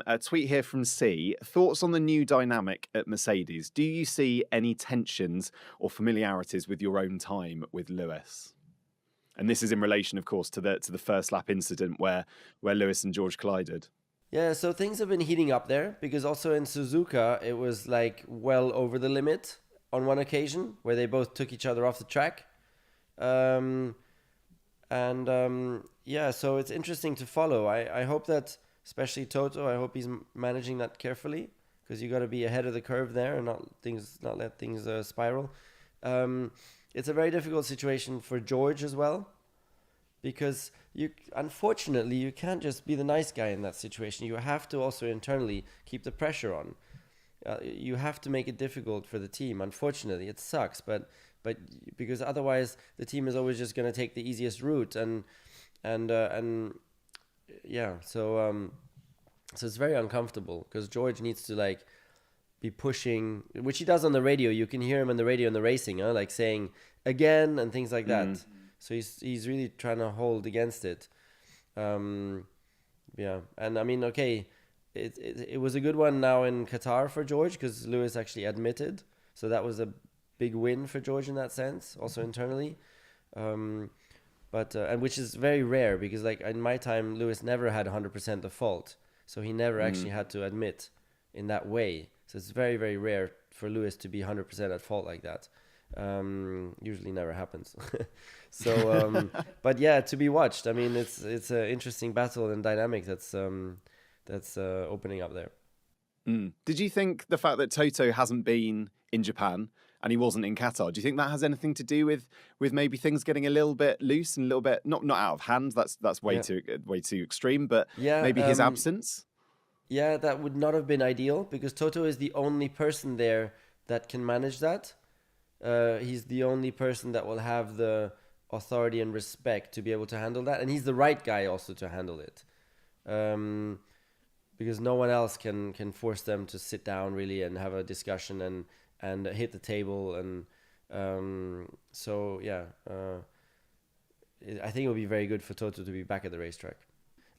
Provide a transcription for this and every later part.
A tweet here from C. Thoughts on the new dynamic at Mercedes? Do you see any tensions or familiarities with your own time with Lewis? And this is in relation, of course, to the first lap incident where Lewis and George collided. Yeah, so things have been heating up there because also in Suzuka, it was like well over the limit on one occasion where they both took each other off the track. Yeah, so it's interesting to follow. I hope that, especially Toto, I hope he's managing that carefully because you got to be ahead of the curve there and not let things spiral. It's a very difficult situation for George as well because unfortunately you can't just be the nice guy in that situation. You have to also internally keep the pressure on. You have to make it difficult for the team. Unfortunately, it sucks, but because otherwise the team is always just going to take the easiest route so it's very uncomfortable because George needs to like be pushing, which he does on the radio. You can hear him on the radio in the racing, like saying again and things like that. So he's really trying to hold against it. And I mean, okay, it was a good one now in Qatar for George because Lewis actually admitted, so that was a big win for George in that sense, also internally. And which is very rare because like in my time, Lewis never had 100% the fault, so he never actually had to admit in that way. So it's very, very rare for Lewis to be 100% at fault like that. Usually never happens. So, but yeah, to be watched. I mean, it's an interesting battle and dynamic that's opening up there. Did you think the fact that Toto hasn't been in Japan and he wasn't in Qatar, do you think that has anything to do with maybe things getting a little bit loose and a little bit not out of hand? That's way too extreme, but maybe his absence. Yeah, that would not have been ideal because Toto is the only person there that can manage that. He's the only person that will have the authority and respect to be able to handle that, and he's the right guy also to handle it. Because no one else can force them to sit down really and have a discussion and hit the table and I think it would be very good for Toto to be back at the racetrack.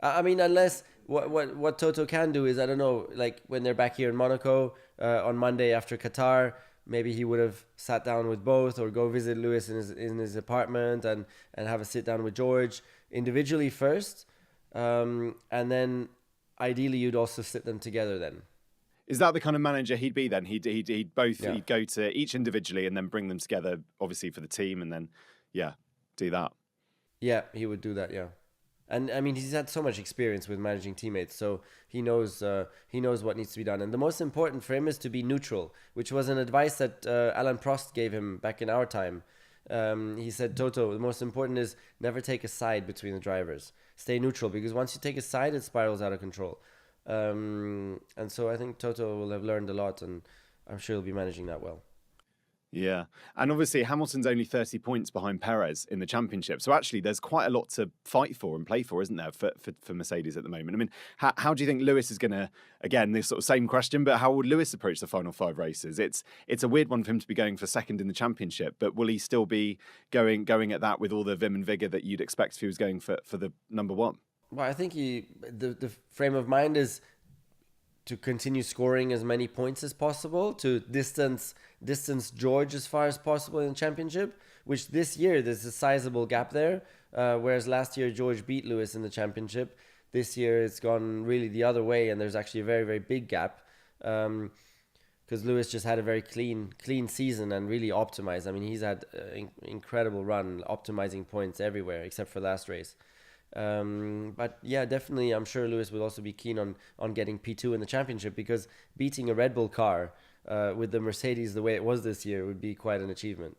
I mean, unless what Toto can do is, I don't know, like when they're back here in Monaco on Monday after Qatar, maybe he would have sat down with both or go visit Lewis in his apartment and have a sit down with George individually first, and then ideally you'd also sit them together then. Is that the kind of manager he'd be then? He'd go to each individually and then bring them together, obviously for the team, and then do that. Yeah, he would do that. Yeah, and I mean he's had so much experience with managing teammates, so he knows what needs to be done. And the most important for him is to be neutral, which was an advice that Alain Prost gave him back in our time. He said, Toto, the most important is never take a side between the drivers. Stay neutral, because once you take a side, it spirals out of control. And so I think Toto will have learned a lot, and I'm sure he'll be managing that well. Yeah. And obviously Hamilton's only 30 points behind Perez in the championship. So actually there's quite a lot to fight for and play for, isn't there, for Mercedes at the moment? I mean, how do you think Lewis is going to, again, this sort of same question, but how would Lewis approach the final 5 races? It's a weird one for him to be going for second in the championship, but will he still be going at that with all the vim and vigour that you'd expect if he was going for the number 1? Well, I think the frame of mind is to continue scoring as many points as possible, to distance George as far as possible in the championship, which this year there's a sizable gap there, whereas last year George beat Lewis in the championship. This year it's gone really the other way, and there's actually a very, very big gap, because Lewis just had a very clean season and really optimized. I mean, he's had an incredible run, optimizing points everywhere except for last race. But yeah, definitely, I'm sure Lewis will also be keen on getting P2 in the championship, because beating a Red Bull car with the Mercedes the way it was this year would be quite an achievement.